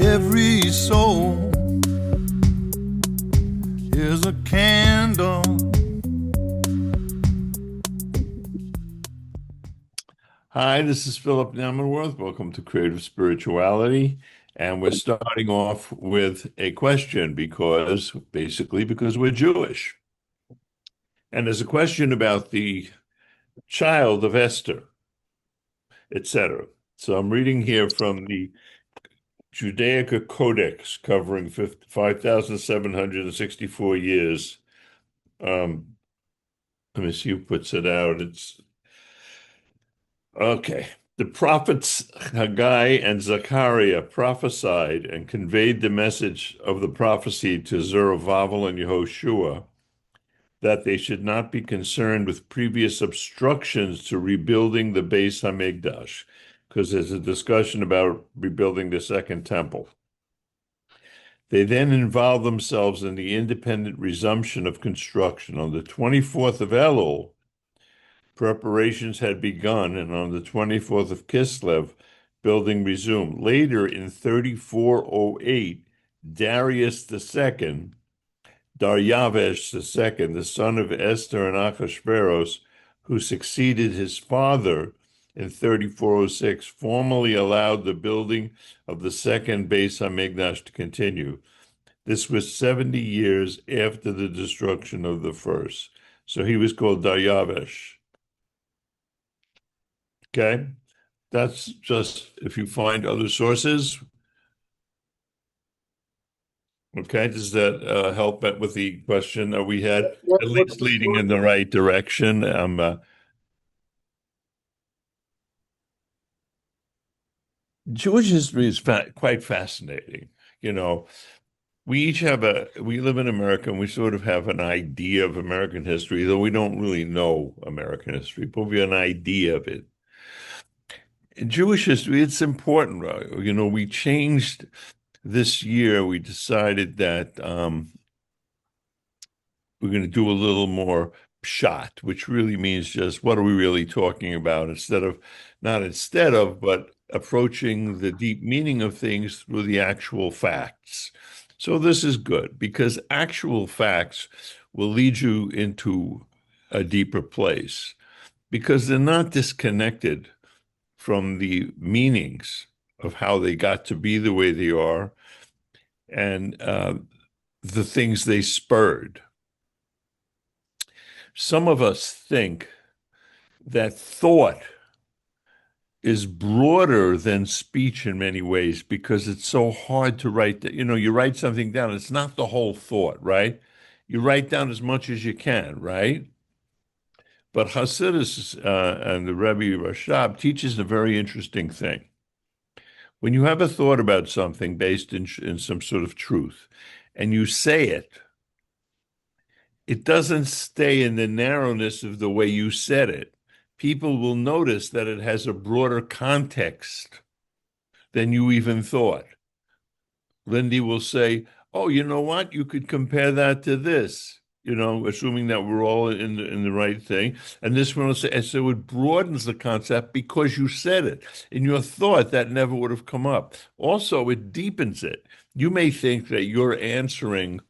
Every soul is a candle. Hi, this is Phillip Namanworth. Welcome to Creative Spirituality. And we're starting off with a question because we're Jewish. And there's a question about the child of Esther, etc. So I'm reading here from the Judaica Codex covering 5,764 years. Let me see who puts it out. It's okay. The prophets Haggai and Zechariah prophesied and conveyed the message of the prophecy to Zerubbabel and Yehoshua that they should not be concerned with previous obstructions to rebuilding the Beis Hamikdash, because there's a discussion about rebuilding the Second Temple. They then involved themselves in the independent resumption of construction. On the 24th of Elul, preparations had begun, and on the 24th of Kislev, building resumed. Later, in 3408, Darius II, Daryavesh II, the son of Esther and Achashverosh, who succeeded his father in 3406, formally allowed the building of the second Beis Hamikdash to continue. This was 70 years after the destruction of the first. So he was called Daryavesh. Okay, that's just if you find other sources. Okay, does that help with the question? Are we had at least leading in the right direction? Jewish history is quite fascinating. You know, we live in America and we sort of have an idea of American history, though we don't really know American history, but we have an idea of it. In Jewish history, it's important. You know, we changed this year, we decided that we're going to do a little more pshat, which really means just what are we really talking about but approaching the deep meaning of things through the actual facts. So this is good because actual facts will lead you into a deeper place because they're not disconnected from the meanings of how they got to be the way they are and the things they spurred. Some of us think that thought is broader than speech in many ways because it's so hard to write. You know, you write something down, it's not the whole thought, right? You write down as much as you can, right? But Hasidus and the Rebbe Rashab teaches a very interesting thing. When you have a thought about something based in some sort of truth and you say it, it doesn't stay in the narrowness of the way you said it. People will notice that it has a broader context than you even thought. Lindy will say, "Oh, you know what? You could compare that to this." You know, assuming that we're all in the right thing. And this one will say, and so it broadens the concept because you said it. In your thought, that never would have come up. Also, it deepens it. You may think that you're answering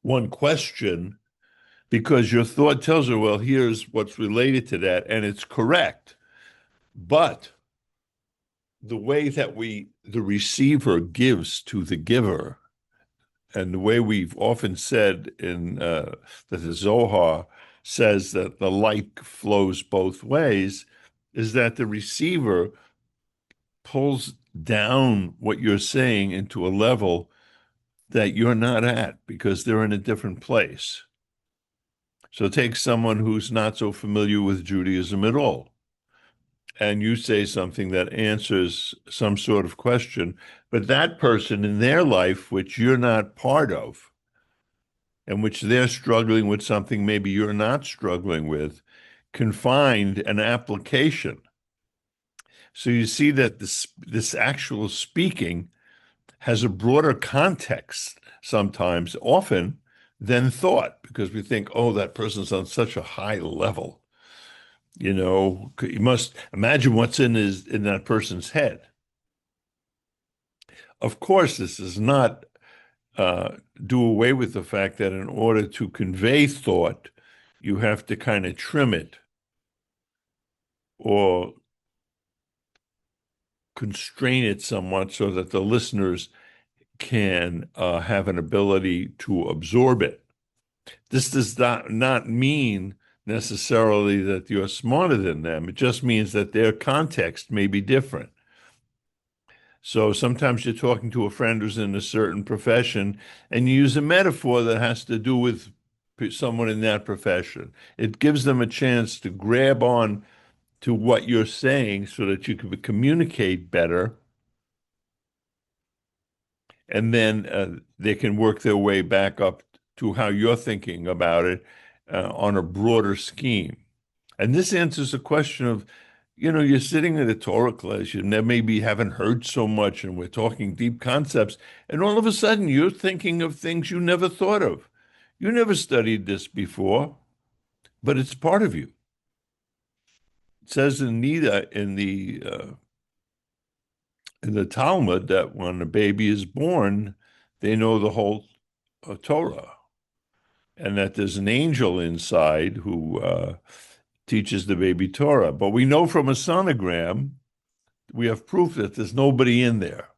one question because your thought tells her, well, here's what's related to that, and it's correct. But the way that the receiver gives to the giver, and the way we've often said that the Zohar says that the light flows both ways, is that the receiver pulls down what you're saying into a level that you're not at because they're in a different place. So take someone who's not so familiar with Judaism at all, and you say something that answers some sort of question, but that person in their life, which you're not part of, and which they're struggling with something maybe you're not struggling with, can find an application. So you see that this actual speaking has a broader context sometimes, often, than thought, because we think, oh, that person's on such a high level. You know, you must imagine what's in that person's head. Of course, this does not do away with the fact that in order to convey thought, you have to kind of trim it or constrain it somewhat so that the listeners can have an ability to absorb it. This does not mean necessarily that you're smarter than them. It just means that their context may be different. So sometimes you're talking to a friend who's in a certain profession and you use a metaphor that has to do with someone in that profession. It gives them a chance to grab on to what you're saying so that you can communicate better, and then they can work their way back up to how you're thinking about it on a broader scheme. And this answers the question of, you're sitting in a Torah class, you maybe haven't heard so much, and we're talking deep concepts, and all of a sudden you're thinking of things you never thought of. You never studied this before, but it's part of you. It says in Nida in the Talmud that when a baby is born, they know the whole Torah, and that there's an angel inside who teaches the baby Torah. But we know from a sonogram, we have proof that there's nobody in there.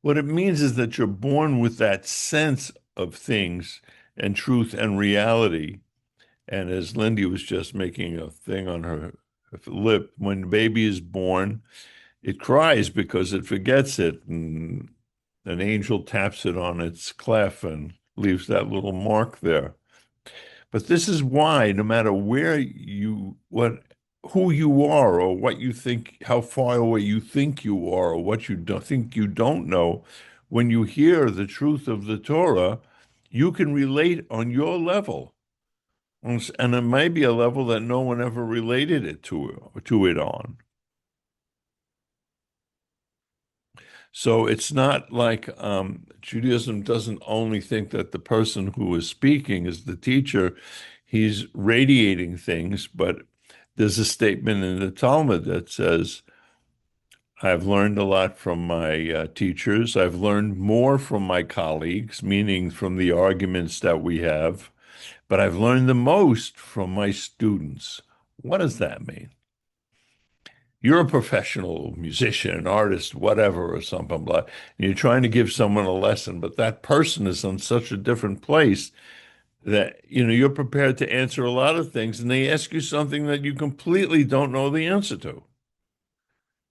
What it means is that you're born with that sense of things and truth and reality. And as Lindy was just making a thing on her lip, when the baby is born, it cries because it forgets it, and an angel taps it on its clef and leaves that little mark there. But this is why, no matter who you are, or what you think, how far away you think you are, or what you don't think you don't know, when you hear the truth of the Torah, you can relate on your level. And it may be a level that no one ever related it to it on. So it's not like Judaism doesn't only think that the person who is speaking is the teacher, he's radiating things, but there's a statement in the Talmud that says, I've learned a lot from my teachers. I've learned more from my colleagues, meaning from the arguments that we have, but I've learned the most from my students. What does that mean? You're a professional musician, an artist, whatever, or something, blah, and you're trying to give someone a lesson, but that person is on such a different place that, you're prepared to answer a lot of things, and they ask you something that you completely don't know the answer to.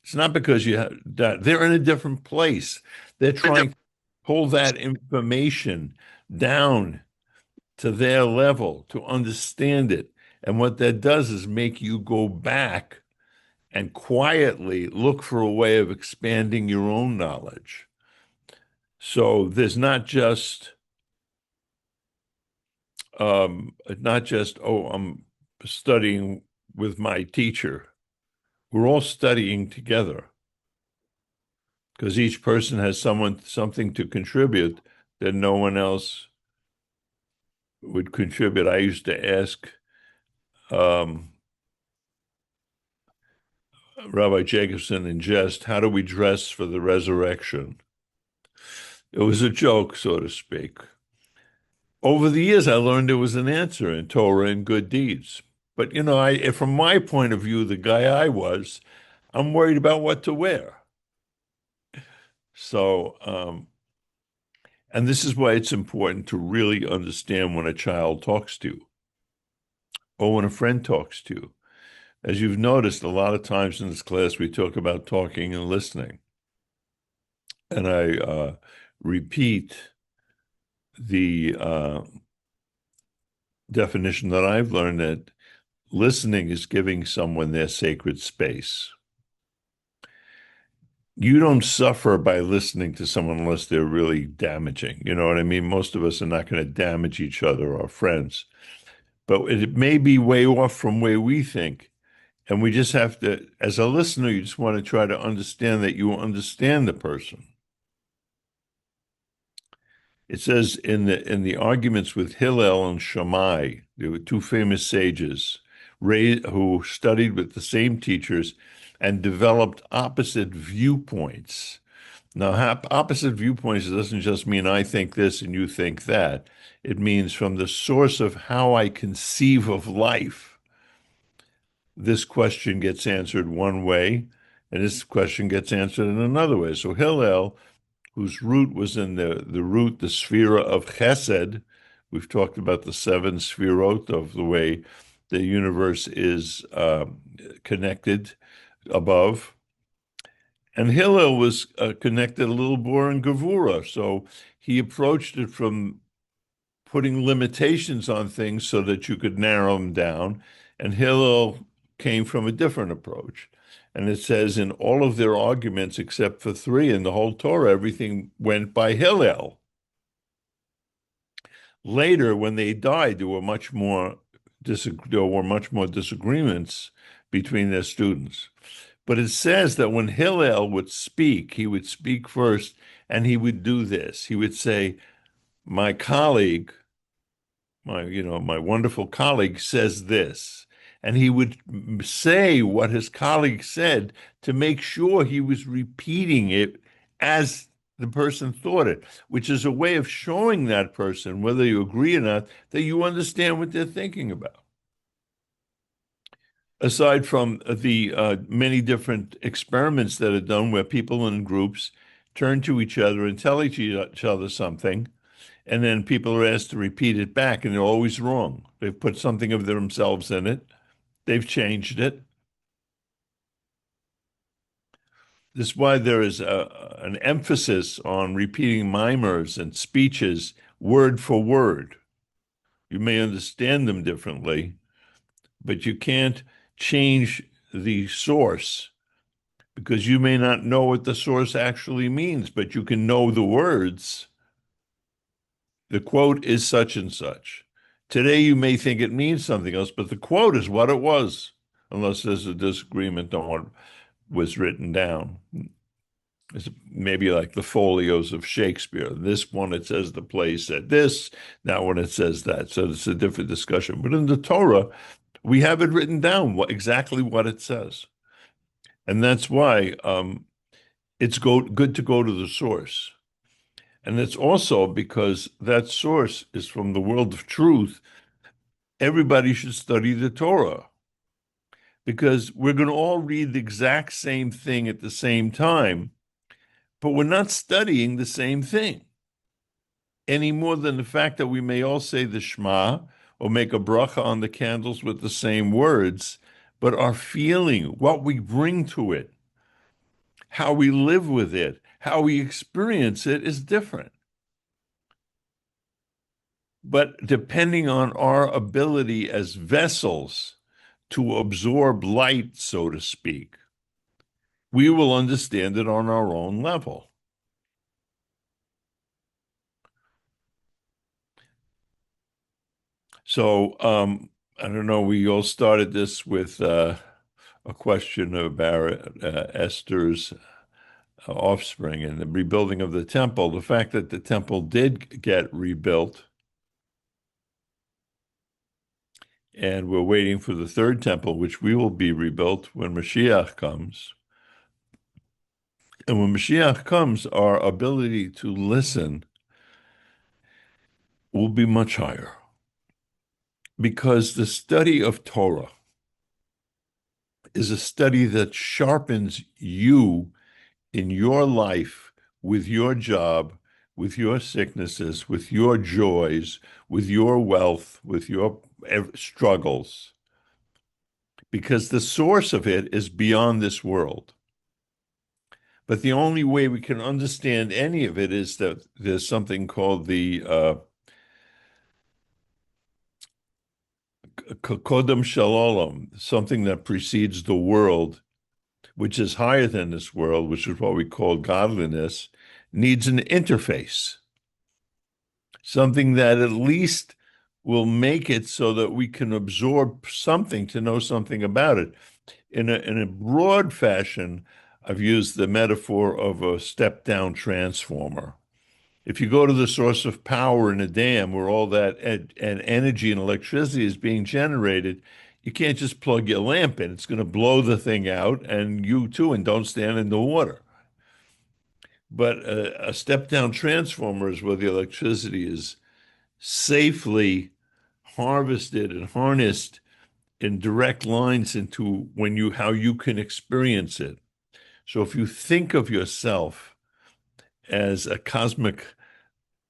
It's not because that they're in a different place. They're trying to pull that information down to their level to understand it. And what that does is make you go back and quietly look for a way of expanding your own knowledge. So there's not just, oh, I'm studying with my teacher. We're all studying together because each person has something to contribute that no one else would contribute. I used to ask Rabbi Jacobson in jest, how do we dress for the resurrection? It was a joke, so to speak. Over the years, I learned there was an answer in Torah and good deeds. But, from my point of view, the guy I'm worried about what to wear. So, and this is why it's important to really understand when a child talks to you or when a friend talks to you. As you've noticed, a lot of times in this class, we talk about talking and listening. And I repeat the definition that I've learned, that listening is giving someone their sacred space. You don't suffer by listening to someone unless they're really damaging. You know what I mean? Most of us are not going to damage each other or friends, but it may be way off from where we think. And we just have to, as a listener, you just want to try to understand that you understand the person. It says in the arguments with Hillel and Shammai, there were two famous sages who studied with the same teachers and developed opposite viewpoints. Now, opposite viewpoints doesn't just mean I think this and you think that. It means from the source of how I conceive of life, this question gets answered one way, and this question gets answered in another way. So Hillel, whose root was in the root, the sphere of Chesed, we've talked about the seven sphirot of the way the universe is connected above. And Hillel was connected a little more in Gevura, so he approached it from putting limitations on things so that you could narrow them down. And Hillel came from a different approach. And it says in all of their arguments, except for three in the whole Torah, everything went by Hillel. Later, when they died, there were much more disagreements between their students. But it says that when Hillel would speak, he would speak first, and he would do this. He would say, "My colleague, my wonderful colleague says this." And he would say what his colleague said to make sure he was repeating it as the person thought it, which is a way of showing that person, whether you agree or not, that you understand what they're thinking about. Aside from the many different experiments that are done where people in groups turn to each other and tell each other something, and then people are asked to repeat it back, and they're always wrong. They've put something of themselves in it. They've changed it. This is why there is an emphasis on repeating mimers and speeches word for word. You may understand them differently, but you can't change the source because you may not know what the source actually means, but you can know the words. The quote is such and such. Today, you may think it means something else, but the quote is what it was, unless there's a disagreement on what was written down. It's maybe like the folios of Shakespeare. This one, it says the play said this, that one, it says that. So it's a different discussion. But in the Torah, we have it written down exactly what it says. And that's why it's good to go to the source. And it's also because that source is from the world of truth. Everybody should study the Torah because we're going to all read the exact same thing at the same time, but we're not studying the same thing any more than the fact that we may all say the Shema or make a bracha on the candles with the same words, but our feeling, what we bring to it, how we live with it, how we experience it is different. But depending on our ability as vessels to absorb light, so to speak, we will understand it on our own level. So, I don't know, we all started this with a question about Esther's offspring and the rebuilding of the temple. The fact that the temple did get rebuilt, and we're waiting for the third temple, which we will be rebuilt when Mashiach comes. And when Mashiach comes, our ability to listen will be much higher because the study of Torah is a study that sharpens you in your life with your job, with your sicknesses, with your joys, with your wealth, with your struggles, because the source of it is beyond this world. But the only way we can understand any of it is that there's something called the Kodem Shalom, something that precedes the world, which is higher than this world, which is what we call godliness, needs an interface, something that at least will make it so that we can absorb something to know something about it. In a broad fashion, I've used the metaphor of a step-down transformer. If you go to the source of power in a dam where all that and energy and electricity is being generated, you can't just plug your lamp in. It's going to blow the thing out and you too, and don't stand in the water. But a step-down transformer is where the electricity is safely harvested and harnessed in direct lines into when you how you can experience it. So if you think of yourself as a cosmic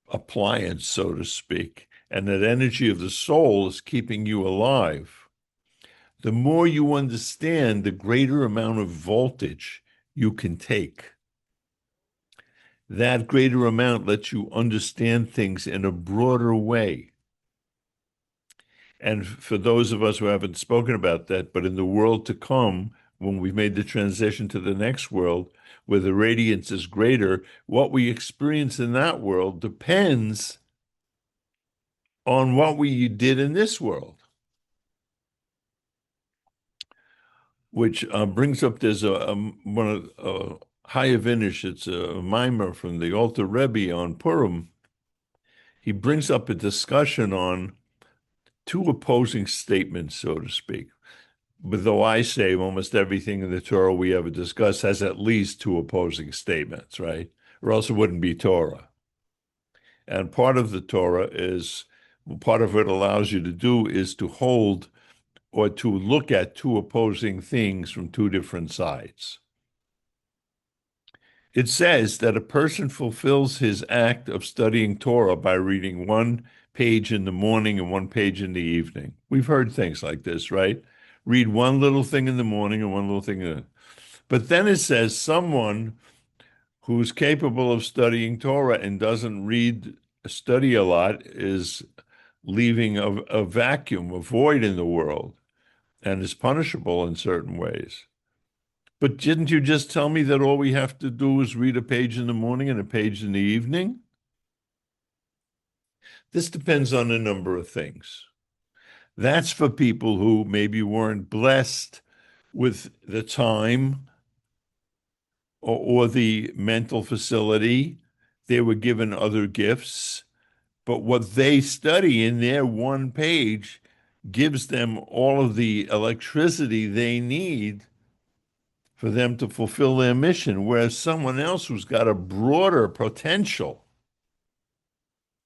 appliance, so to speak, and that energy of the soul is keeping you alive, the more you understand, the greater amount of voltage you can take. That greater amount lets you understand things in a broader way. And for those of us who haven't spoken about that, but in the world to come, when we've made the transition to the next world, where the radiance is greater, what we experience in that world depends on what we did in this world. Which brings up there's one of High Vinish, it's a mimer from the Alter Rebbe on Purim. He brings up a discussion on two opposing statements, so to speak. But though I say almost everything in the Torah we ever discuss has at least two opposing statements, right? Or else it wouldn't be Torah. And part of the Torah is, part of what it allows you to do is to hold or to look at two opposing things from two different sides. It says that a person fulfills his act of studying Torah by reading one page in the morning and one page in the evening. We've heard things like this, right? Read one little thing in the morning and one little thing in the... But then it says someone who's capable of studying Torah and doesn't study a lot is leaving a vacuum, a void in the world, and is punishable in certain ways. But didn't you just tell me that all we have to do is read a page in the morning and a page in the evening? This depends on a number of things. That's for people who maybe weren't blessed with the time or the mental facility. They were given other gifts, but what they study in their one page gives them all of the electricity they need for them to fulfill their mission, whereas someone else who's got a broader potential.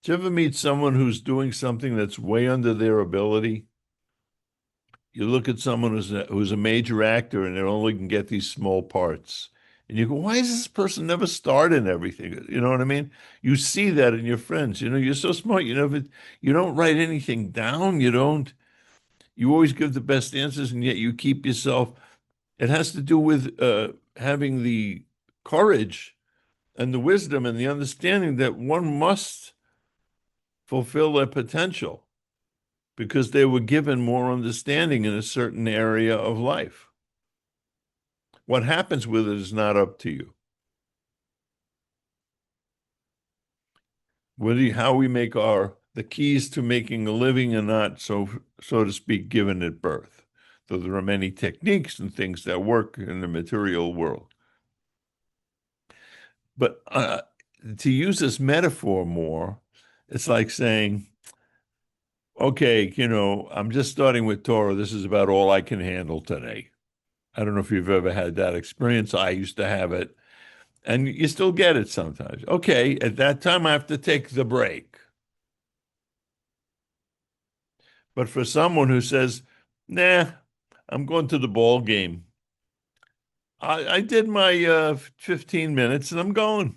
Do you ever meet someone who's doing something that's way under their ability? You look at someone who's a major actor and they only can get these small parts. And you go, why is this person never starred in everything? You know what I mean? You see that in your friends. You know, you're so smart. You don't write anything down. You always give the best answers, and yet you keep yourself. It has to do with having the courage and the wisdom and the understanding that one must fulfill their potential because they were given more understanding in a certain area of life. What happens with it is not up to you. How we make the keys to making a living are not, so to speak, given at birth. Though there are many techniques and things that work in the material world. But to use this metaphor more, it's like saying, okay, I'm just starting with Torah. This is about all I can handle today. I don't know if you've ever had that experience. I used to have it. And you still get it sometimes. Okay, at that time, I have to take the break. But for someone who says, nah, I'm going to the ball game. I did my 15 minutes and I'm going.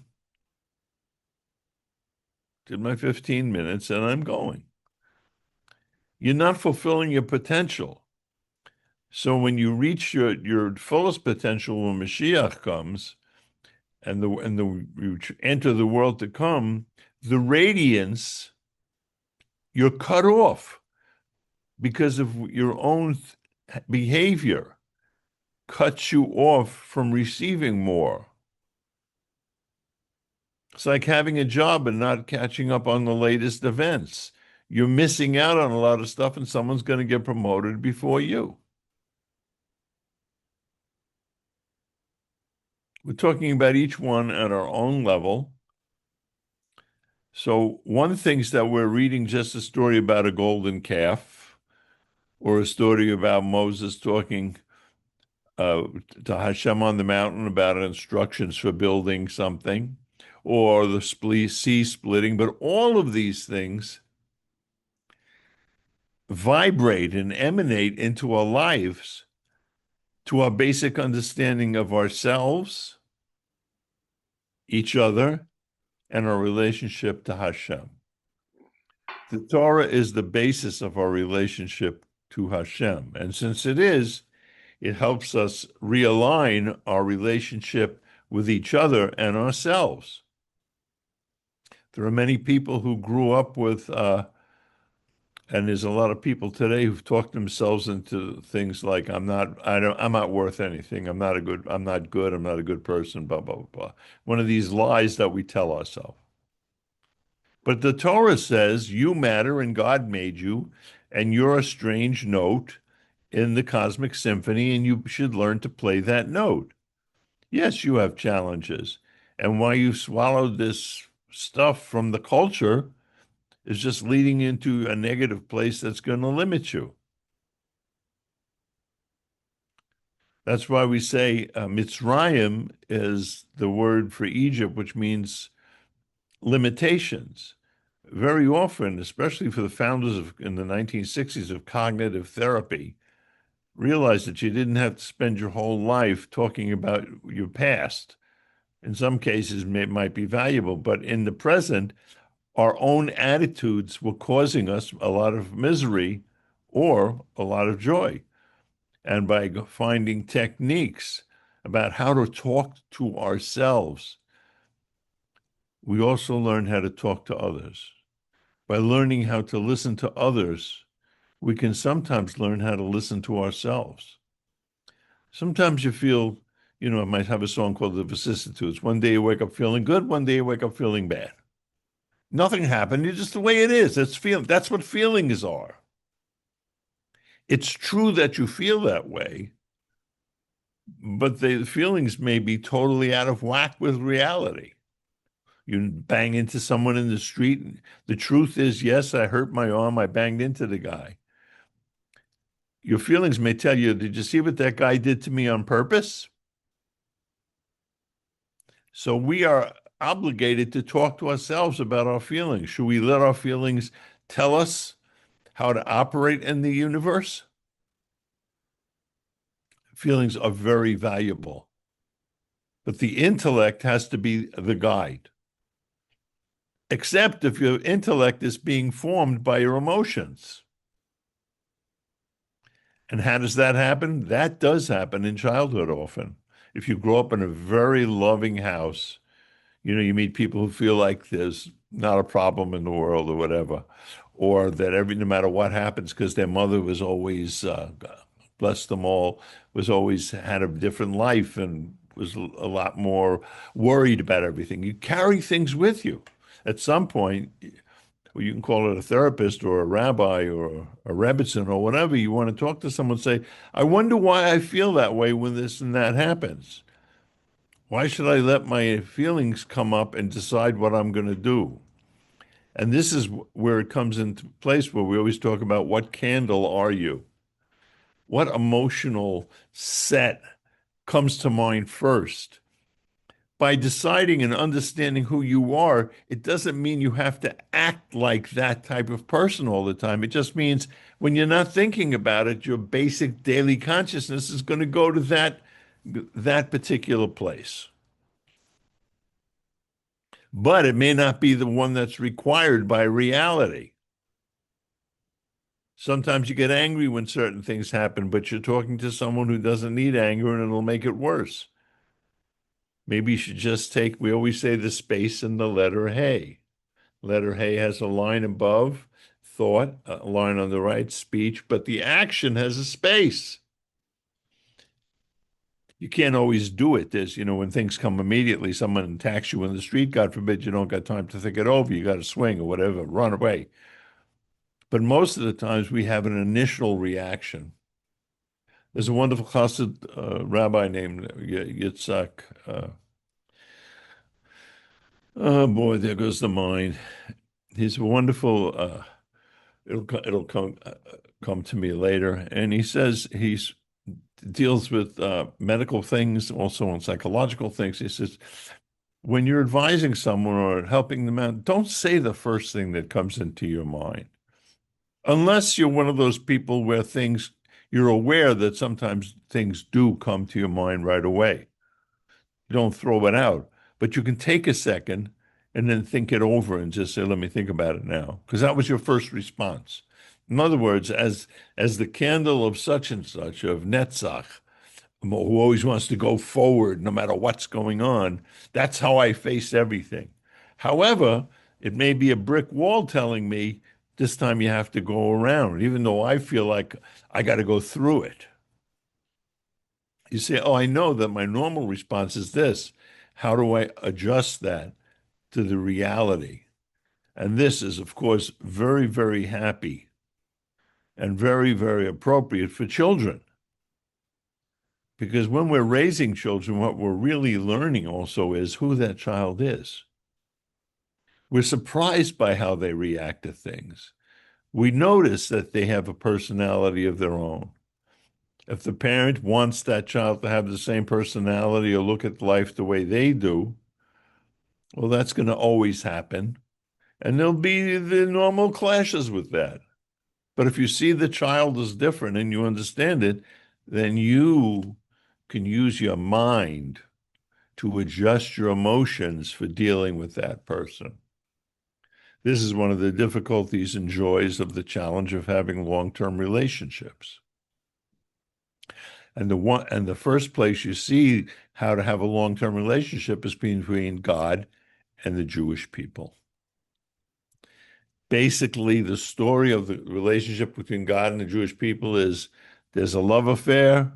Did my 15 minutes and I'm going. You're not fulfilling your potential. So when you reach your fullest potential when Mashiach comes and you enter the world to come, the radiance, you're cut off because of your own behavior cuts you off from receiving more. It's like having a job and not catching up on the latest events. You're missing out on a lot of stuff and someone's going to get promoted before you. We're talking about each one at our own level. So one thinks that we're reading just a story about a golden calf or a story about Moses talking to Hashem on the mountain about instructions for building something. or the sea splitting, but all of these things vibrate and emanate into our lives to our basic understanding of ourselves, each other, and our relationship to Hashem. The Torah is the basis of our relationship to Hashem. And since it is, it helps us realign our relationship with each other and ourselves. There are many people who grew up with, and there's a lot of people today who've talked themselves into things like, I'm not worth anything. I'm not good. I'm not a good person, blah, blah, blah, blah. One of these lies that we tell ourselves. But the Torah says you matter and God made you, and you're a strange note in the cosmic symphony, and you should learn to play that note. Yes, you have challenges. And why you swallowed this stuff from the culture is just leading into a negative place that's going to limit you. That's why we say Mitzrayim is the word for Egypt, which means limitations. Very often, especially for the founders in the 1960s of cognitive therapy, realized that you didn't have to spend your whole life talking about your past. In some cases, it might be valuable, but in the present, our own attitudes were causing us a lot of misery or a lot of joy. And by finding techniques about how to talk to ourselves, we also learn how to talk to others. By learning how to listen to others, we can sometimes learn how to listen to ourselves. Sometimes you feel, I might have a song called The Vicissitudes. One day you wake up feeling good, one day you wake up feeling bad. Nothing happened. You're just the way it is. That's what feelings are. It's true that you feel that way, but the feelings may be totally out of whack with reality. You bang into someone in the street. The truth is, yes, I hurt my arm. I banged into the guy. Your feelings may tell you, did you see what that guy did to me on purpose? So we are obligated to talk to ourselves about our feelings. Should we let our feelings tell us how to operate in the universe? Feelings are very valuable, but the intellect has to be the guide. Except if your intellect is being formed by your emotions. And how does that happen? That does happen in childhood often. If you grow up in a very loving house, you meet people who feel like there's not a problem in the world or whatever, or that no matter what happens, because their mother was always, bless them all, was always had a different life and was a lot more worried about everything. You carry things with you. At some point, well, you can call it a therapist or a rabbi or a rebbitzin or whatever. You want to talk to someone, say, I wonder why I feel that way when this and that happens. Why should I let my feelings come up and decide what I'm going to do? And this is where it comes into place where we always talk about what candle are you? What emotional set comes to mind first? By deciding and understanding who you are, it doesn't mean you have to act like that type of person all the time. It just means when you're not thinking about it, your basic daily consciousness is going to go to that particular place. But it may not be the one that's required by reality. Sometimes you get angry when certain things happen, but you're talking to someone who doesn't need anger and it'll make it worse. Maybe you should just we always say the space in the letter Hey. Letter Hey has a line above, thought, a line on the right, speech, but the action has a space. You can't always do it. There's, when things come immediately, someone attacks you in the street, God forbid, you don't got time to think it over. You got to swing or whatever, run away. But most of the times we have an initial reaction. There's a wonderful Chassid rabbi named Yitzhak. Oh boy, there goes the mind. He's a wonderful. It'll come to me later, and he says he's deals with medical things, also on psychological things. He says When you're advising someone or helping them out, don't say the first thing that comes into your mind. Unless you're one of those people where you're aware that sometimes things do come to your mind right away. You don't throw it out, but you can take a second and then think it over and just say, let me think about it now, because that was your first response. In other words, as the candle of such and such, of Netzach, who always wants to go forward no matter what's going on, that's how I face everything. However, it may be a brick wall telling me this time you have to go around, even though I feel like I got to go through it. You say, oh, I know that my normal response is this. How do I adjust that to the reality? And this is, of course, very, very happy and very, very appropriate for children. Because when we're raising children, what we're really learning also is who that child is. We're surprised by how they react to things. We notice that they have a personality of their own. If the parent wants that child to have the same personality or look at life the way they do, well, that's going to always happen. And there'll be the normal clashes with that. But if you see the child is different and you understand it, then you can use your mind to adjust your emotions for dealing with that person. This is one of the difficulties and joys of the challenge of having long-term relationships. And the first place you see how to have a long-term relationship is between God and the Jewish people. Basically, the story of the relationship between God and the Jewish people is there's a love affair,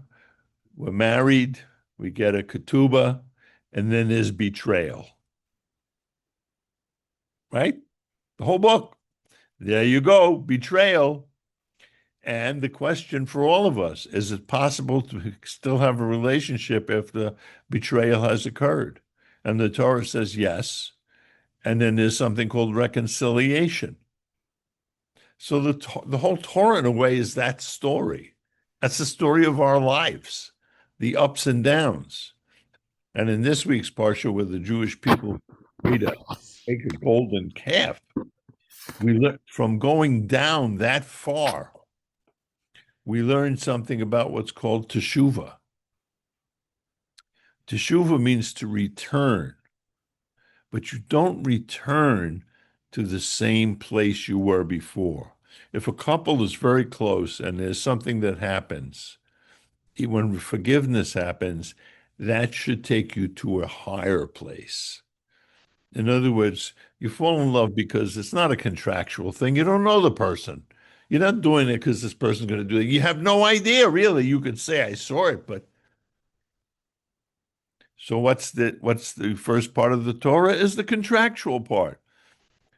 we're married, we get a ketubah, and then there's betrayal. Right? The whole book. There you go, betrayal. And the question for all of us, is it possible to still have a relationship if the betrayal has occurred? And the Torah says yes. And then there's something called reconciliation. So the whole Torah, in a way, is that story. That's the story of our lives, the ups and downs. And in this week's Parsha, where the Jewish people made make a golden calf, we learned from going down that far, we learned something about what's called teshuvah. Teshuvah means to return, but you don't return to the same place you were before. If a couple is very close and there's something that happens, when forgiveness happens, that should take you to a higher place. In other words, you fall in love because it's not a contractual thing. You don't know the person. You're not doing it because this person's going to do it. You have no idea, really. You could say, I saw it, but so what's the first part of the Torah is the contractual part.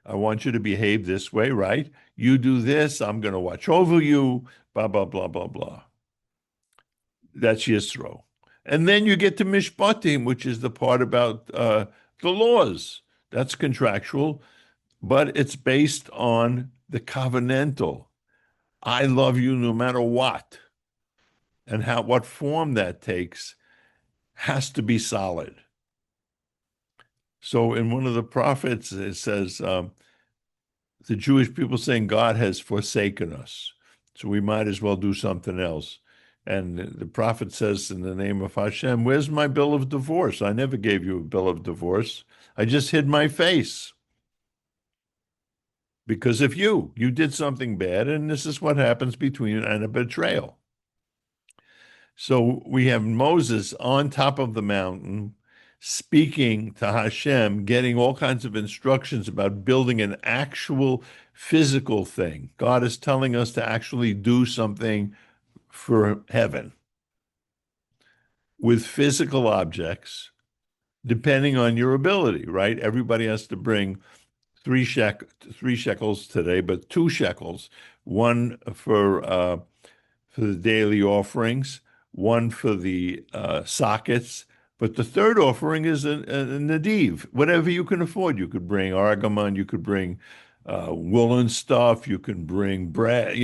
I want you to behave this way, right? You do this, I'm going to watch over you, blah, blah, blah, blah, blah. That's Yisro. And then you get to Mishpatim, which is the part about the laws. That's contractual, but it's based on the covenantal. I love you no matter what. And what form that takes has to be solid. So in one of the prophets, it says, the Jewish people saying God has forsaken us, so we might as well do something else. And the prophet says, in the name of Hashem, where's my bill of divorce? I never gave you a bill of divorce. I just hid my face because of you. You did something bad, and this is what happens between and a betrayal. So we have Moses on top of the mountain speaking to Hashem, getting all kinds of instructions about building an actual physical thing. God is telling us to actually do something for heaven with physical objects, depending on your ability, right? Everybody has to bring three shekels today, but 2 shekels, one for the daily offerings, one for the sockets, but the third offering is a nadiv, whatever you can afford. You could bring argamon, you could bring woolen stuff, you can bring bread,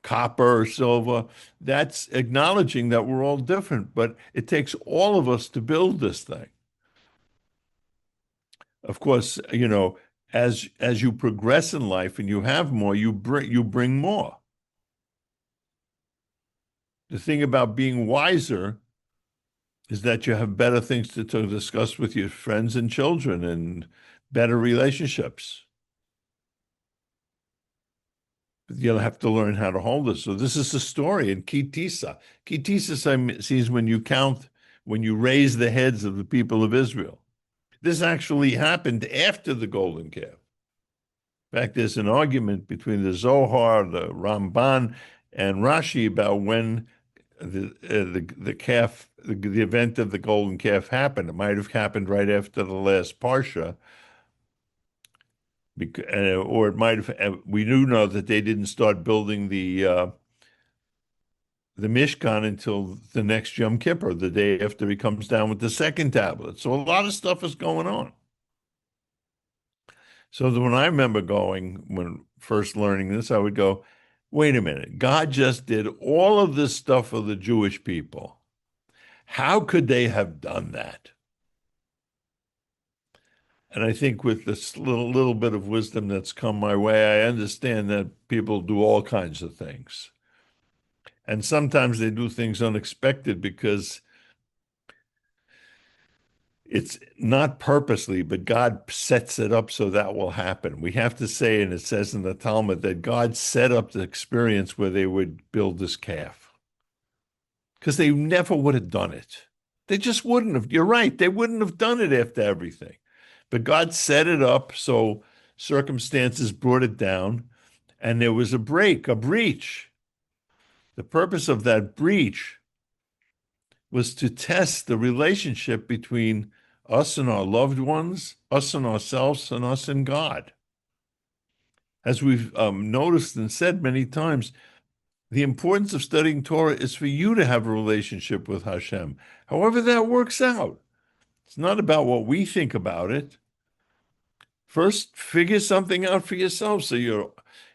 copper, silver. That's acknowledging that we're all different, but it takes all of us to build this thing. Of course, as you progress in life and you have more, you bring more. The thing about being wiser is that you have better things to discuss with your friends and children and better relationships. You'll have to learn how to hold it. So this is the story in Kitisa. Kitisa sees when you raise the heads of the people of Israel. This actually happened after the golden calf. In fact, there's an argument between the Zohar, the Ramban, and Rashi about when the calf, the event of the golden calf happened. It might have happened right after the last parsha, or it might have. We do know that they didn't start building the Mishkan until the next Yom Kippur, the day after he comes down with the second tablet. So a lot of stuff is going on. So that when I remember when first learning this, I would go, wait a minute, God just did all of this stuff for the Jewish people. How could they have done that? And I think with this little bit of wisdom that's come my way, I understand that people do all kinds of things. And sometimes they do things unexpected because it's not purposely, but God sets it up so that will happen. We have to say, and it says in the Talmud, that God set up the experience where they would build this calf because they never would have done it. They just wouldn't have. You're right. They wouldn't have done it after everything. But God set it up so circumstances brought it down and there was a breach. The purpose of that breach was to test the relationship between us and our loved ones, us and ourselves, and us and God. As we've noticed and said many times, the importance of studying Torah is for you to have a relationship with Hashem, however that works out. It's not about what we think about it. First, figure something out for yourself.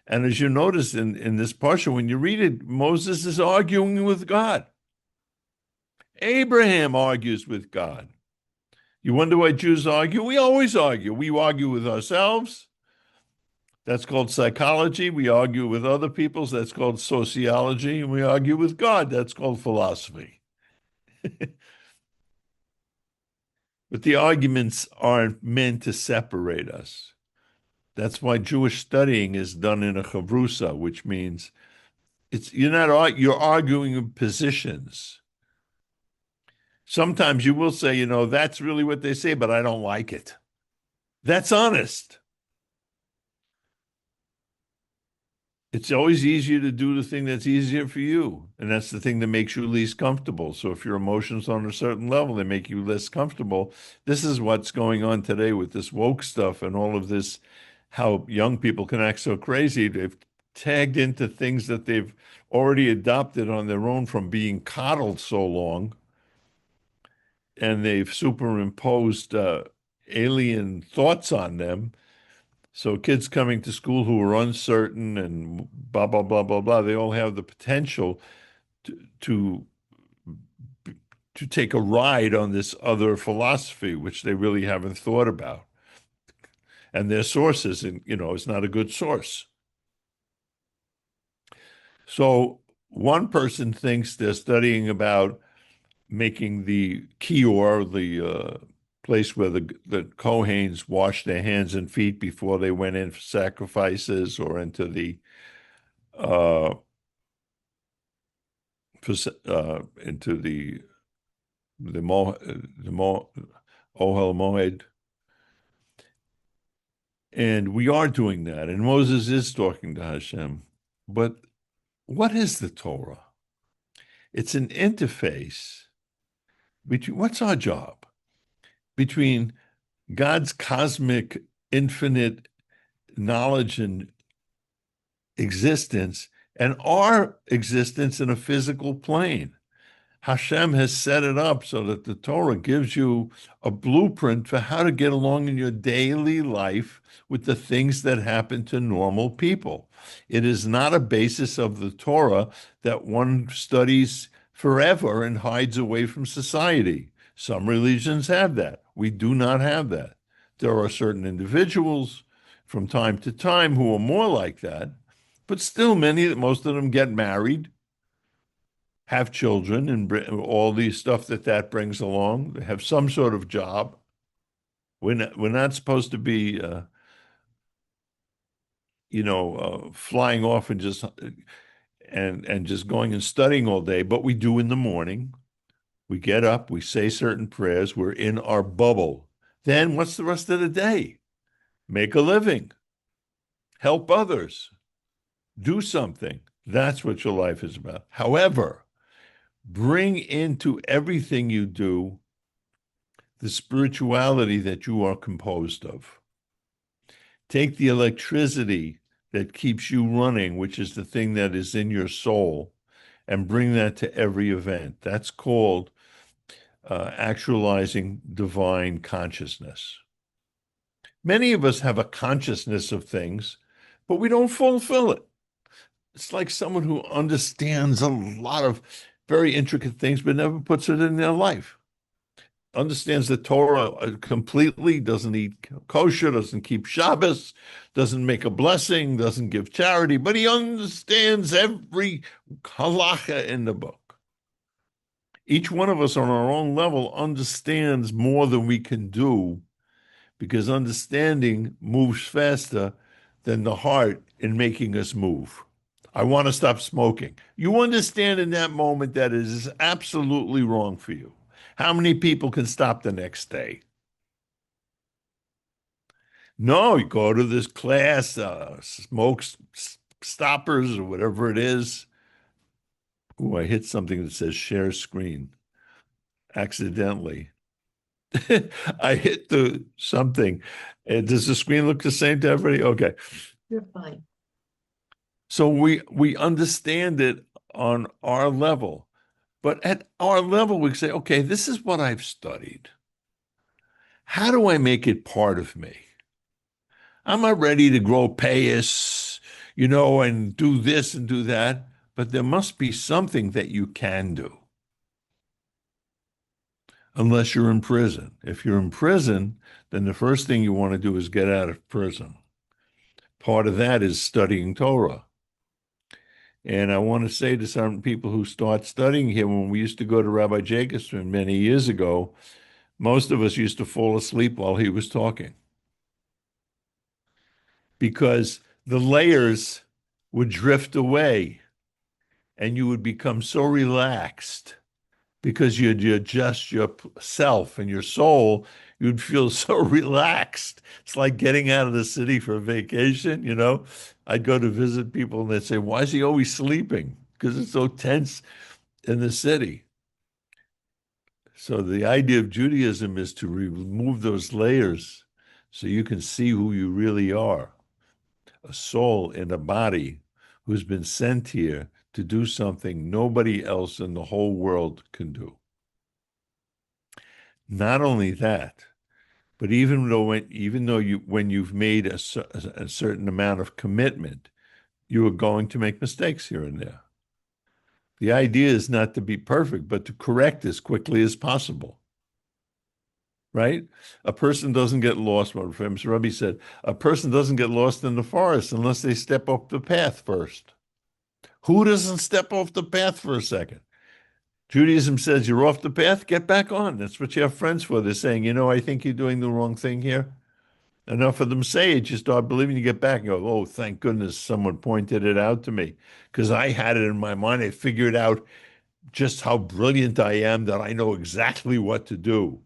And as you notice in this parsha, when you read it, Moses is arguing with God. Abraham argues with God. You wonder why Jews argue? We always argue. We argue with ourselves. That's called psychology. We argue with other peoples. That's called sociology. And we argue with God. That's called philosophy. But the arguments aren't meant to separate us. That's why Jewish studying is done in a chavrusa, which means you're arguing positions. Sometimes you will say, that's really what they say, but I don't like it. That's honest. It's always easier to do the thing that's easier for you. And that's the thing that makes you least comfortable. So if your emotions on a certain level, they make you less comfortable. This is what's going on today with this woke stuff and all of this, how young people can act so crazy. They've tagged into things that they've already adopted on their own from being coddled so long. And they've superimposed alien thoughts on them. So kids coming to school who are uncertain and blah, blah, blah, blah, blah, they all have the potential to take a ride on this other philosophy, which they really haven't thought about. And their source is not a good source. So one person thinks they're studying about making the kior, the place where the Kohanes washed their hands and feet before they went in for sacrifices or into the into the Ohel Moed, and we are doing that. And Moses is talking to Hashem, but what is the Torah? It's an interface between what's our job between God's cosmic, infinite knowledge and existence and our existence in a physical plane. Hashem has set it up so that the Torah gives you a blueprint for how to get along in your daily life with the things that happen to normal people. It is not a basis of the Torah that one studies forever and hides away from society. Some religions have that. We do not have that. There are certain individuals from time to time who are more like that, but still most of them get married, have children, and all the stuff that brings along. They have some sort of job. We're not supposed to be, flying off and just going and studying all day, but we do in the morning. We get up, we say certain prayers, we're in our bubble. Then what's the rest of the day? Make a living, help others, do something. That's what your life is about. However, bring into everything you do the spirituality that you are composed of. Take the electricity that keeps you running, which is the thing that is in your soul, and bring that to every event. That's called actualizing divine consciousness. Many of us have a consciousness of things, but we don't fulfill it. It's like someone who understands a lot of very intricate things, but never puts it in their life. Understands the Torah completely, doesn't eat kosher, doesn't keep Shabbos, doesn't make a blessing, doesn't give charity, but he understands every halacha in the book. Each one of us on our own level understands more than we can do, because understanding moves faster than the heart in making us move. I want to stop smoking. You understand in that moment that it is absolutely wrong for you. How many people can stop the next day? No, you go to this class, smoke stoppers or whatever it is. Oh, I hit something that says share screen accidentally. I hit the something. Does the screen look the same to everybody? Okay. You're fine. So we understand it on our level. But at our level, we say, okay, this is what I've studied. How do I make it part of me? I'm not ready to grow payas, and do this and do that, but there must be something that you can do. Unless you're in prison. If you're in prison, then the first thing you want to do is get out of prison. Part of that is studying Torah. And I want to say to some people who start studying here, when we used to go to Rabbi Jacobson many years ago, most of us used to fall asleep while he was talking, because the layers would drift away and you would become so relaxed because you'd adjust yourself and your soul. You'd feel so relaxed. It's like getting out of the city for a vacation. I'd go to visit people and they'd say, why is he always sleeping? Because it's so tense in the city. So the idea of Judaism is to remove those layers so you can see who you really are. A soul in a body who's been sent here to do something nobody else in the whole world can do. Not only that, but even though when you've made a certain amount of commitment, you are going to make mistakes here and there. The idea is not to be perfect, but to correct as quickly as possible. Right? A person doesn't get lost. What famous Rabbi said, a person doesn't get lost in the forest unless they step off the path first. Who doesn't step off the path for a second? Judaism says you're off the path, get back on. That's what you have friends for. They're saying, I think you're doing the wrong thing here. Enough of them say it, you start believing, you get back and go, oh, thank goodness someone pointed it out to me, because I had it in my mind. I figured out just how brilliant I am, that I know exactly what to do.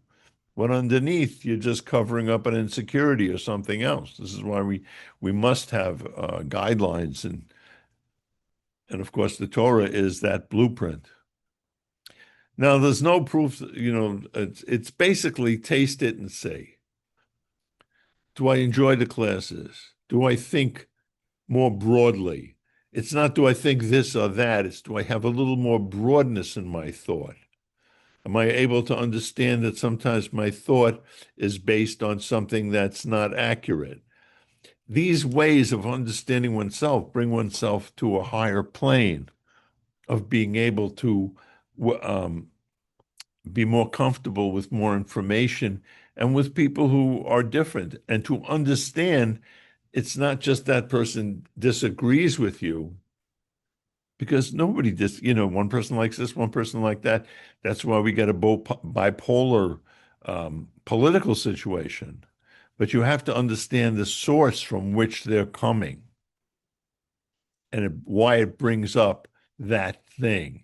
When underneath, you're just covering up an insecurity or something else. This is why we must have guidelines. And of course, the Torah is that blueprint. Now, there's no proof, it's basically taste it and see. Do I enjoy the classes? Do I think more broadly? It's not do I think this or that, it's do I have a little more broadness in my thought? Am I able to understand that sometimes my thought is based on something that's not accurate? These ways of understanding oneself bring oneself to a higher plane of being able to be more comfortable with more information and with people who are different, and to understand it's not just that person disagrees with you, because nobody one person likes this, one person like that. That's why we get a bipolar political situation. But you have to understand the source from which they're coming and why it brings up that thing.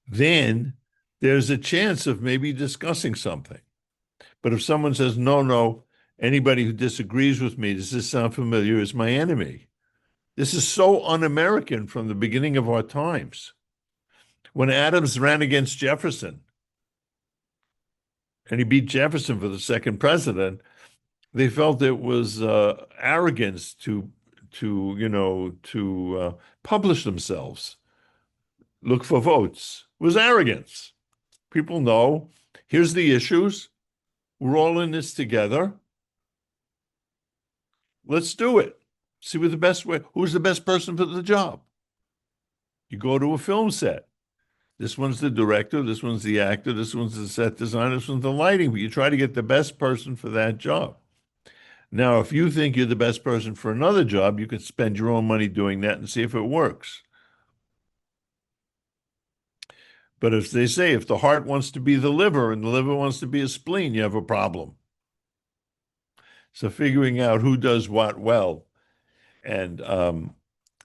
Then there's a chance of maybe discussing something. But if someone says, no, no, anybody who disagrees with me, does this sound familiar, is my enemy. This is so un-American from the beginning of our times. When Adams ran against Jefferson and he beat Jefferson for the second president, they felt it was arrogance to publish themselves, look for votes. It was arrogance. People know, here's the issues. We're all in this together. Let's do it. See what the best way, who's the best person for the job. You go to a film set. This one's the director, this one's the actor, this one's the set designer, this one's the lighting, but you try to get the best person for that job. Now, if you think you're the best person for another job, you can spend your own money doing that and see if it works. But if they say, if the heart wants to be the liver and the liver wants to be a spleen, you have a problem. So figuring out who does what well. And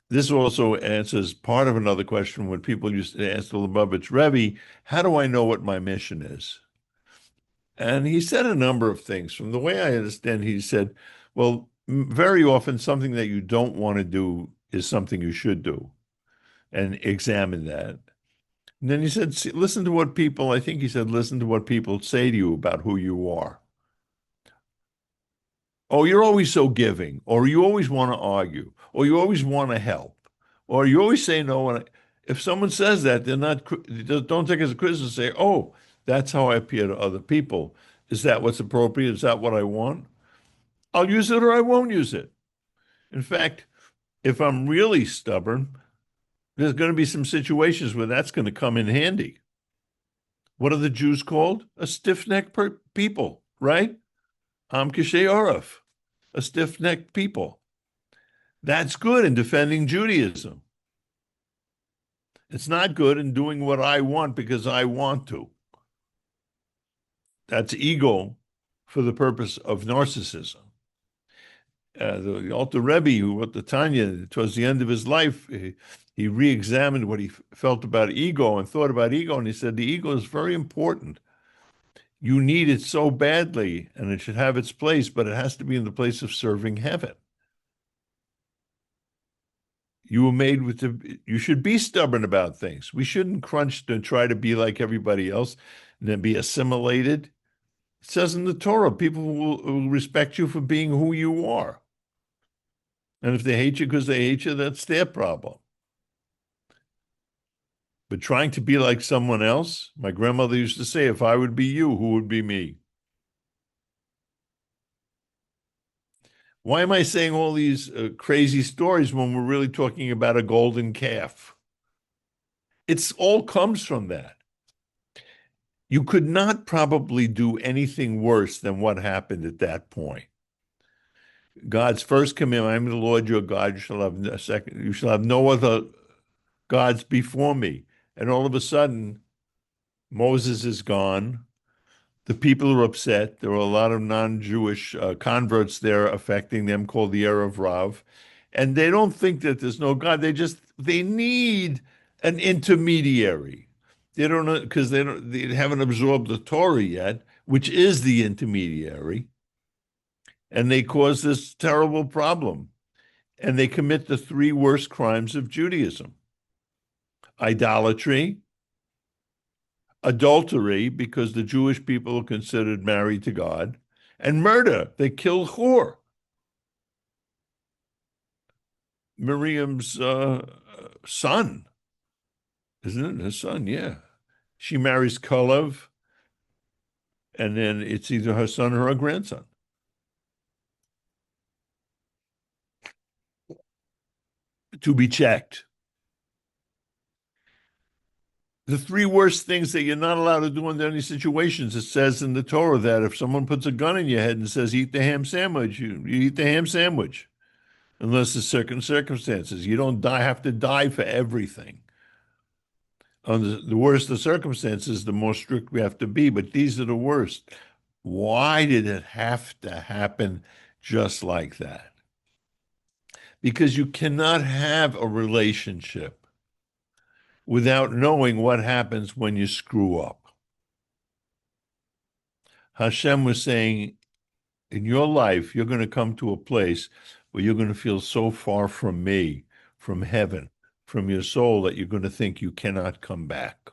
this also answers part of another question when people used to ask the Lubavitch Rebbe, how do I know what my mission is? And he said a number of things. From the way I understand, he said, well, very often something that you don't want to do is something you should do, and examine that. And then he said, listen to what people, I think he said, listen to what people say to you about who you are. Oh, you're always so giving, or you always want to argue, or you always want to help, or you always say no. And if someone says that, they're not, don't take it as a criticism. Say, oh, that's how I appear to other people. Is that what's appropriate? Is that what I want? I'll use it or I won't use it. In fact, if I'm really stubborn, there's going to be some situations where that's going to come in handy. What are the Jews called? A stiff-necked people, right? Am Kishei Oref, a stiff-necked people. That's good in defending Judaism. It's not good in doing what I want because I want to. That's ego for the purpose of narcissism. The Alter Rebbe, who wrote the Tanya, towards the end of his life, he re-examined what he felt about ego and thought about ego, and he said the ego is very important. You need it so badly, and it should have its place, but it has to be in the place of serving heaven. You were made you should be stubborn about things. We shouldn't crunch to try to be like everybody else and then be assimilated. It says in the Torah, people will respect you for being who you are. And if they hate you because they hate you, that's their problem. But trying to be like someone else, my grandmother used to say, if I would be you, who would be me? Why am I saying all these crazy stories when we're really talking about a golden calf? It's all comes from that. You could not probably do anything worse than what happened at that point. God's first commandment, I am the Lord your God, you shall have no other gods before me. And all of a sudden, Moses is gone. The people are upset. There are a lot of non-Jewish converts there affecting them, called the Erev Rav. And they don't think that there's no God. They need an intermediary. They don't know, because they haven't absorbed the Torah yet, which is the intermediary. And they cause this terrible problem. And they commit the three worst crimes of Judaism: idolatry, adultery, because the Jewish people are considered married to God, and murder. They kill Hur, Miriam's son, isn't it? His son, yeah. She marries Kalev, and then it's either her son or her grandson. To be checked. The three worst things that you're not allowed to do under any situations. It says in the Torah that if someone puts a gun in your head and says, eat the ham sandwich, you eat the ham sandwich, unless there's certain circumstances. You don't have to die for everything. On the worse the circumstances, the more strict we have to be. But these are the worst. Why did it have to happen just like that? Because you cannot have a relationship without knowing what happens when you screw up. Hashem was saying, in your life, you're going to come to a place where you're going to feel so far from me, from heaven, from your soul, that you're going to think you cannot come back.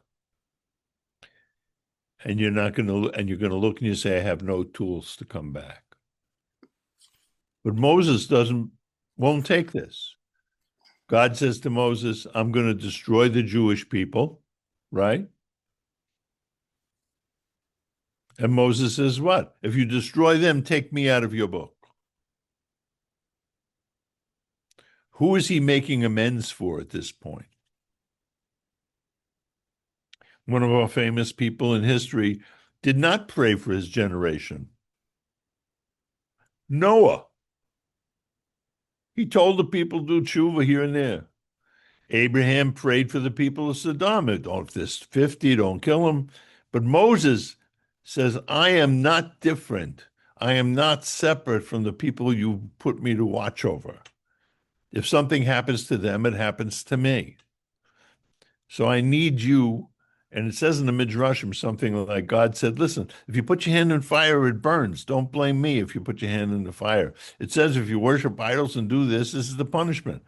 And you're not going to, and you're going to look and you say, I have no tools to come back. But Moses won't take this. God says to Moses, I'm going to destroy the Jewish people, right? And Moses says, what? If you destroy them, take me out of your book. Who is he making amends for at this point? One of our famous people in history did not pray for his generation. Noah. He told the people to do tshuva here and there. Abraham prayed for the people of Sodom. If there's 50, don't kill them. But Moses says, I am not different. I am not separate from the people you put me to watch over. If something happens to them, it happens to me. So I need you. And it says in the Midrashim something like God said, listen, if you put your hand in fire, it burns. Don't blame me if you put your hand in the fire. It says if you worship idols and do this, this is the punishment.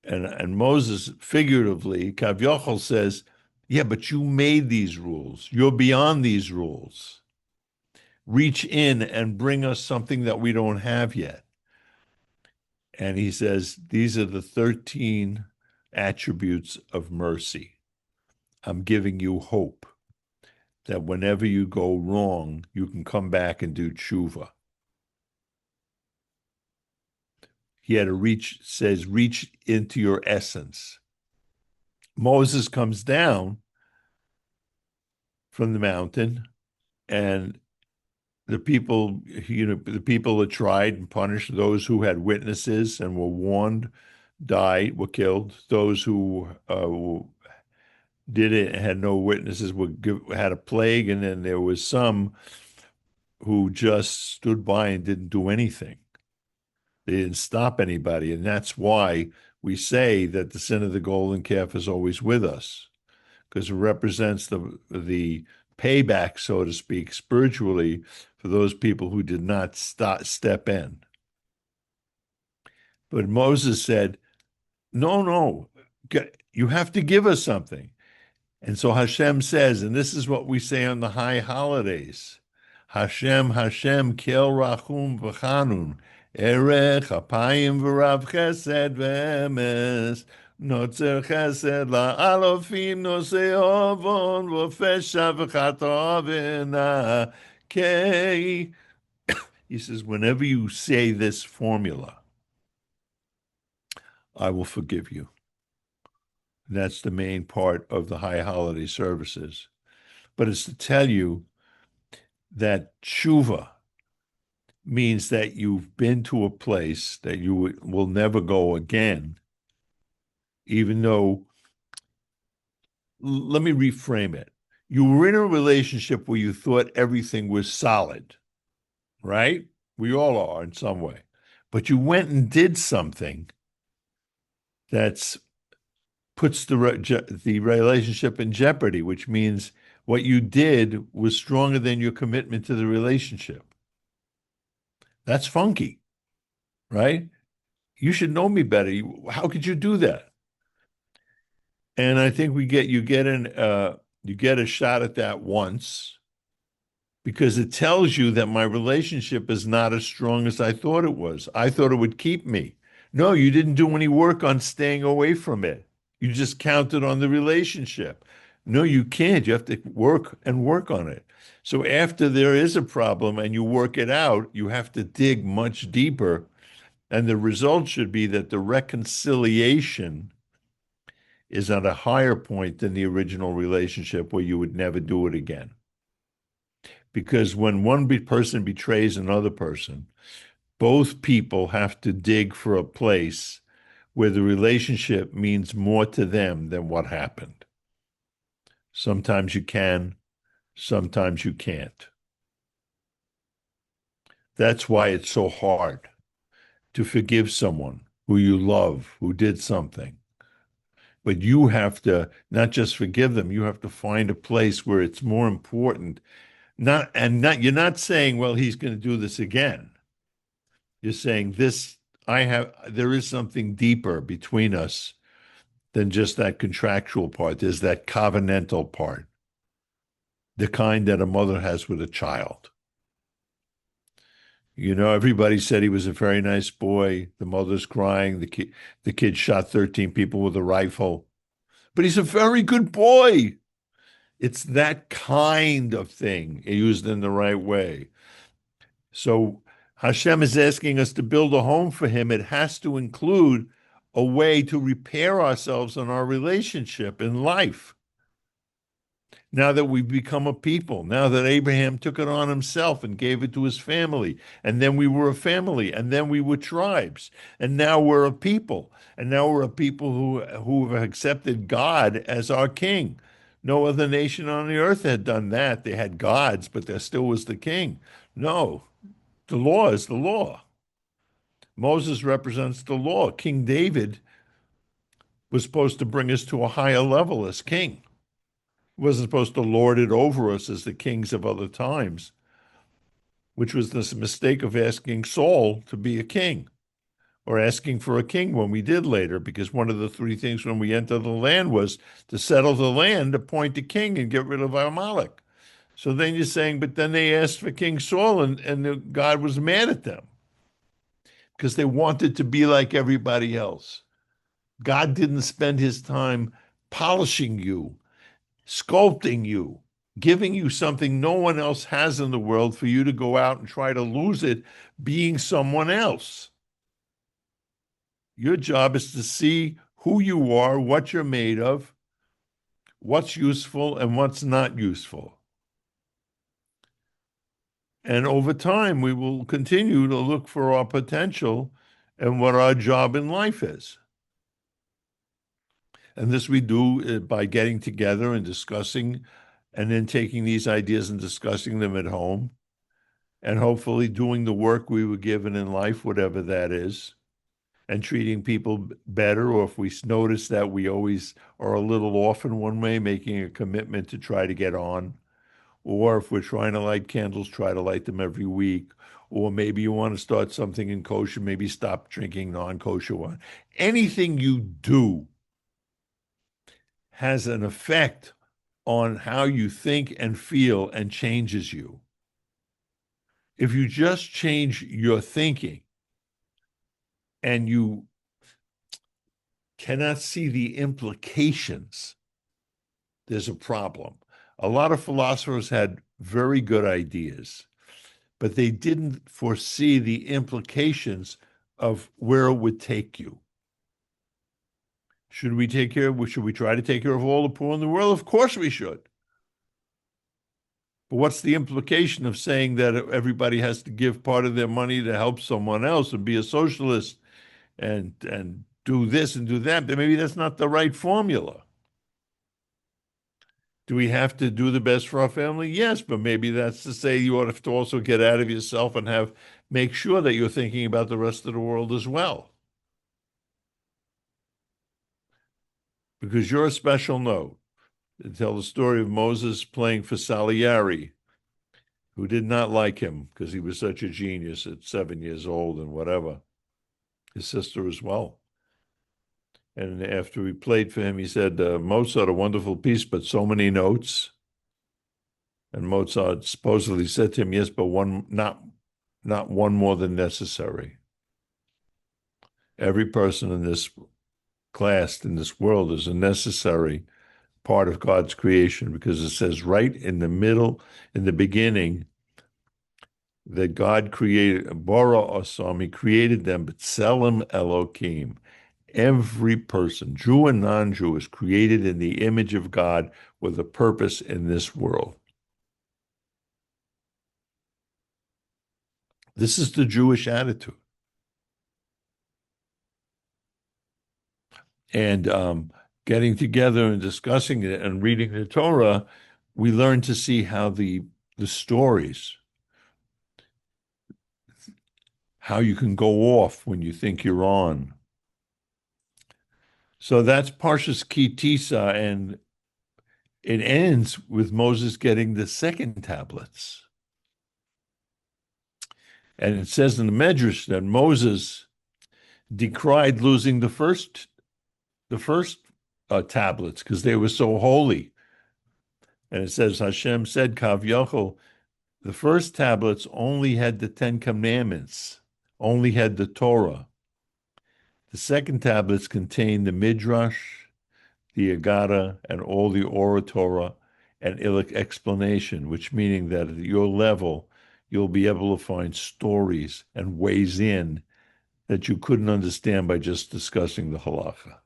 And Moses, figuratively, Kavyochel says, yeah, but you made these rules. You're beyond these rules. Reach in and bring us something that we don't have yet. And he says, these are the 13 attributes of mercy. I'm giving you hope that whenever you go wrong, you can come back and do tshuva. He had to reach into your essence. Moses comes down from the mountain, and the people that tried and punished those who had witnesses and were warned, were killed. Those who did it and had no witnesses had a plague, and then there was some who just stood by and didn't do anything. They didn't stop anybody, and that's why we say that the sin of the golden calf is always with us, because it represents the payback, so to speak, spiritually, for those people who did not step in. But Moses said, no, you have to give us something. And so Hashem says, and this is what we say on the high holidays, Hashem, kel rachum v'chanun, erech apayim v'rav chesed v'emes, notzer chesed la'alofim nosei ovon v'fesha v'chato v'nakei. He says, whenever you say this formula, I will forgive you. And that's the main part of the high holiday services. But it's to tell you that tshuva means that you've been to a place that you will never go again, even though, let me reframe it. You were in a relationship where you thought everything was solid, right? We all are in some way. But you went and did something that's puts the relationship in jeopardy, which means what you did was stronger than your commitment to the relationship. That's funky, right? You should know me better. How could you do that? And I think you get a shot at that once, because it tells you that my relationship is not as strong as I thought it was. I thought it would keep me. No, you didn't do any work on staying away from it. You just counted on the relationship. No, you can't. You have to work on it. So after there is a problem and you work it out, you have to dig much deeper. And the result should be that the reconciliation is at a higher point than the original relationship where you would never do it again. Because when one person betrays another person, both people have to dig for a place where the relationship means more to them than what happened. Sometimes you can, sometimes you can't. That's why it's so hard to forgive someone who you love, who did something. But you have to not just forgive them, you have to find a place where it's more important. You're not saying, well, he's going to do this again. You're saying there is something deeper between us than just that contractual part. There's that covenantal part, the kind that a mother has with a child. Everybody said he was a very nice boy. The mother's crying. The kid shot 13 people with a rifle. But he's a very good boy. It's that kind of thing used in the right way. So Hashem is asking us to build a home for him. It has to include a way to repair ourselves in our relationship in life. Now that we've become a people, now that Abraham took it on himself and gave it to his family, and then we were a family, and then we were tribes, and now we're a people, and now we're a people who have accepted God as our king. No other nation on the earth had done that. They had gods, but there still was the king. No, the law is the law. Moses represents the law. King David was supposed to bring us to a higher level as king. He wasn't supposed to lord it over us as the kings of other times, which was this mistake of asking Saul to be a king or asking for a king when we did later, because one of the three things when we entered the land was to settle the land, appoint a king, and get rid of Amalek. So then you're saying, but then they asked for King Saul, and God was mad at them because they wanted to be like everybody else. God didn't spend his time polishing you, sculpting you, giving you something no one else has in the world for you to go out and try to lose it being someone else. Your job is to see who you are, what you're made of, what's useful and what's not useful. And over time, we will continue to look for our potential and what our job in life is. And this we do by getting together and discussing, and then taking these ideas and discussing them at home, and hopefully doing the work we were given in life, whatever that is, and treating people better. Or if we notice that we always are a little off in one way, making a commitment to try to get on. Or if we're trying to light candles, try to light them every week. Or maybe you want to start something in kosher, maybe stop drinking non-kosher wine. Anything you do has an effect on how you think and feel and changes you. If you just change your thinking and you cannot see the implications, there's a problem. A lot of philosophers had very good ideas, but they didn't foresee the implications of where it would take you. Should we try to take care of all the poor in the world? Of course we should. But what's the implication of saying that everybody has to give part of their money to help someone else and be a socialist and do this and do that? But maybe that's not the right formula. Do we have to do the best for our family? Yes, but maybe that's to say you ought to also get out of yourself and make sure that you're thinking about the rest of the world as well. Because you're a special note. They tell the story of Moses playing for Salieri, who did not like him because he was such a genius at 7 years old and whatever. His sister as well. And after he played for him, he said, Mozart, a wonderful piece, but so many notes. And Mozart supposedly said to him, yes, but not one more than necessary. Every person in this class, in this world, is a necessary part of God's creation, because it says right in the middle, in the beginning, that God created, Bara Asam, he created them, but B'Tselem Elokim. Every person, Jew and non-Jew, is created in the image of God with a purpose in this world. This is the Jewish attitude. And getting together and discussing it and reading the Torah, we learn to see how the stories, how you can go off when you think you're on. So that's Parshas Ki Tisa, and it ends with Moses getting the second tablets. And it says in the Medrash that Moses decried losing the first tablets because they were so holy. And it says Hashem said, Kav Yochel, the first tablets only had the Ten Commandments, only had the Torah. The second tablets contained the Midrash, the Agada, and all the Oratorah and explanation, which meaning that at your level, you'll be able to find stories and ways in that you couldn't understand by just discussing the halacha.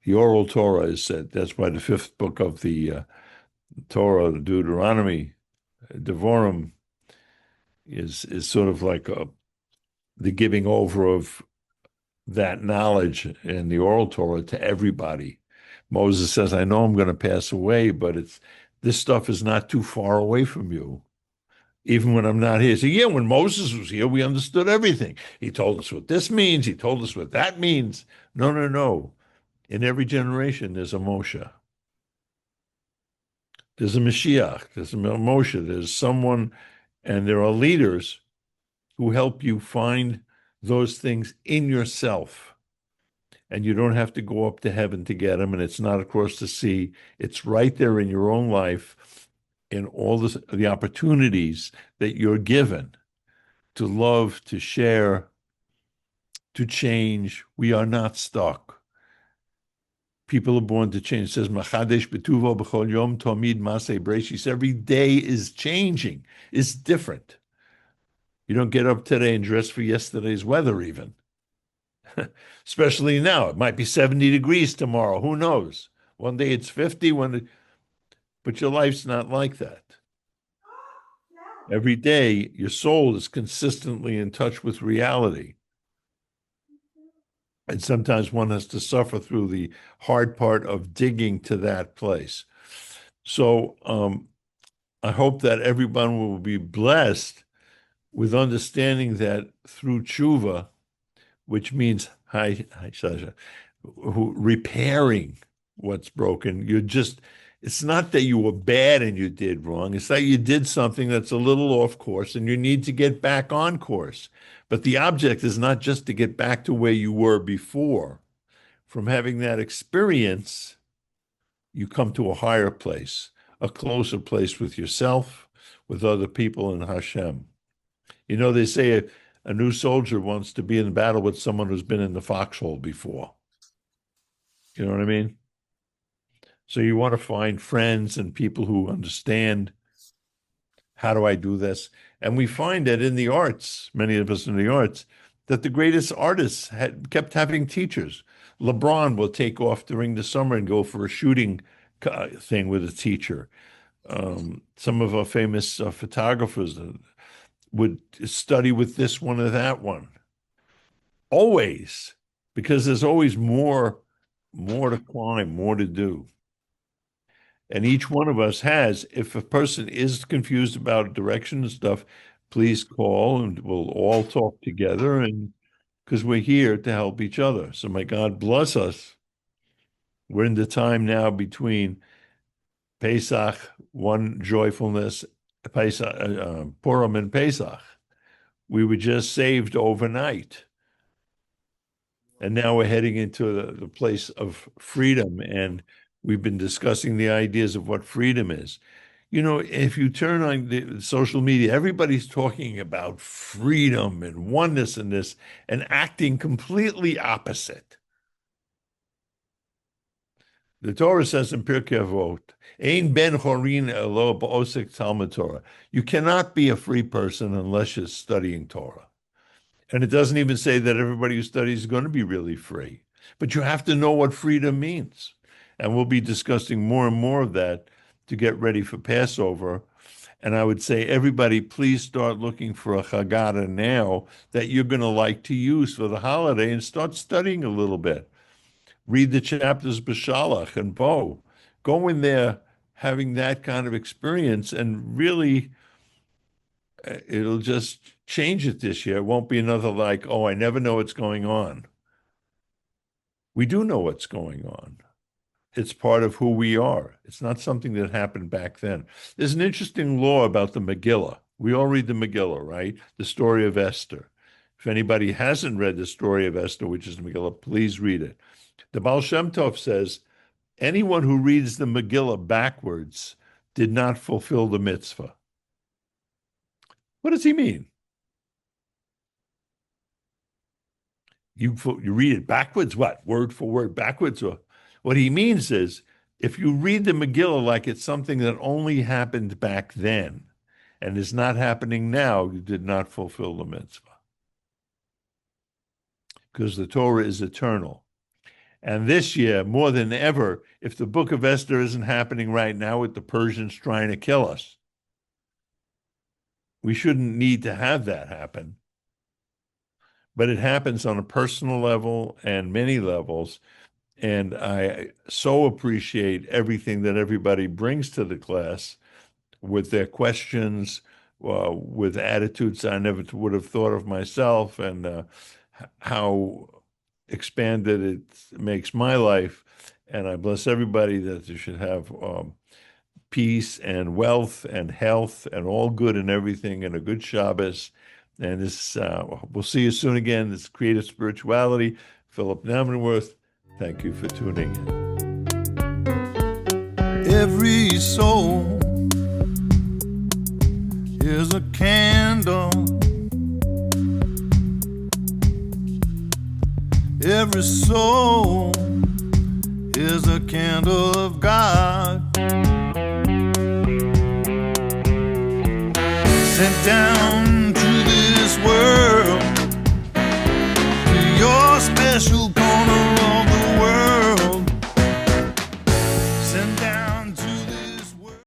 The oral Torah is said. That's why the fifth book of the Torah, the Deuteronomy, Devarim, is sort of like the giving over of that knowledge in the oral Torah to everybody. Moses says, I know I'm going to pass away, but this stuff is not too far away from you, even when I'm not here. So yeah, when Moses was here, we understood everything. He told us what this means. He told us what that means. No, no, no. In every generation, there's a Moshe. There's a Mashiach. There's a Moshe. There's someone, and there are leaders who help you find those things in yourself. And you don't have to go up to heaven to get them, and it's not across the sea. It's right there in your own life, in all the opportunities that you're given to love, to share, to change. We are not stuck. People are born to change. It says, Machadesh betuvo b'chol yom tomid maseh breshis. Every day is changing, is different. You don't get up today and dress for yesterday's weather even. Especially now. It might be 70 degrees tomorrow. Who knows? One day it's 50, but your life's not like that. Every day, your soul is consistently in touch with reality. And sometimes one has to suffer through the hard part of digging to that place. So I hope that everyone will be blessed with understanding that through tshuva, which means hi Sasha, repairing what's broken. It's not that you were bad and you did wrong. It's that you did something that's a little off course and you need to get back on course. But the object is not just to get back to where you were before. From having that experience, you come to a higher place, a closer place with yourself, with other people, and Hashem. You know, they say a new soldier wants to be in battle with someone who's been in the foxhole before. You know what I mean? So you want to find friends and people who understand, how do I do this? And we find that in the arts, many of us in the arts, that the greatest artists kept having teachers. LeBron will take off during the summer and go for a shooting thing with a teacher. Some of our famous photographers would study with this one or that one. Always, because there's always more to climb, more to do. And each one of us has, if a person is confused about direction and stuff, please call and we'll all talk together, and because we're here to help each other. So may God bless us. We're in the time now between Pesach, one joyfulness, Pesach, Purim and Pesach. We were just saved overnight. And now we're heading into the place of freedom. And we've been discussing the ideas of what freedom is. You know, if you turn on the social media, everybody's talking about freedom and oneness in this and acting completely opposite. The Torah says in Pirkei Avot, Ein ben chorin elo ba'osek Talmud Torah. You cannot be a free person unless you're studying Torah. And it doesn't even say that everybody who studies is going to be really free. But you have to know what freedom means. And we'll be discussing more and more of that to get ready for Passover. And I would say, everybody, please start looking for a Haggadah now that you're going to like to use for the holiday and start studying a little bit. Read the chapters B'Shalach and Bo. Go in there having that kind of experience, and really, it'll just change it this year. It won't be another like, oh, I never know what's going on. We do know what's going on. It's part of who we are. It's not something that happened back then. There's an interesting law about the Megillah. We all read the Megillah, right? The story of Esther. If anybody hasn't read the story of Esther, which is the Megillah, please read it. The Baal Shem Tov says, anyone who reads the Megillah backwards did not fulfill the mitzvah. What does he mean? You read it backwards, what? Word for word backwards? Or what he means is, if you read the Megillah like it's something that only happened back then and is not happening now, you did not fulfill the mitzvah. Because the Torah is eternal. And this year, more than ever, if the book of Esther isn't happening right now with the Persians trying to kill us, we shouldn't need to have that happen. But it happens on a personal level and many levels. And I so appreciate everything that everybody brings to the class with their questions, with attitudes I never would have thought of myself, and how expanded it makes my life. And I bless everybody that you should have peace and wealth and health and all good and everything, and a good Shabbos. And this, we'll see you soon again. This is Creative Spirituality. Phillip Namanworth. Thank you for tuning in. Every soul is a candle. Every soul is a candle of God, sent down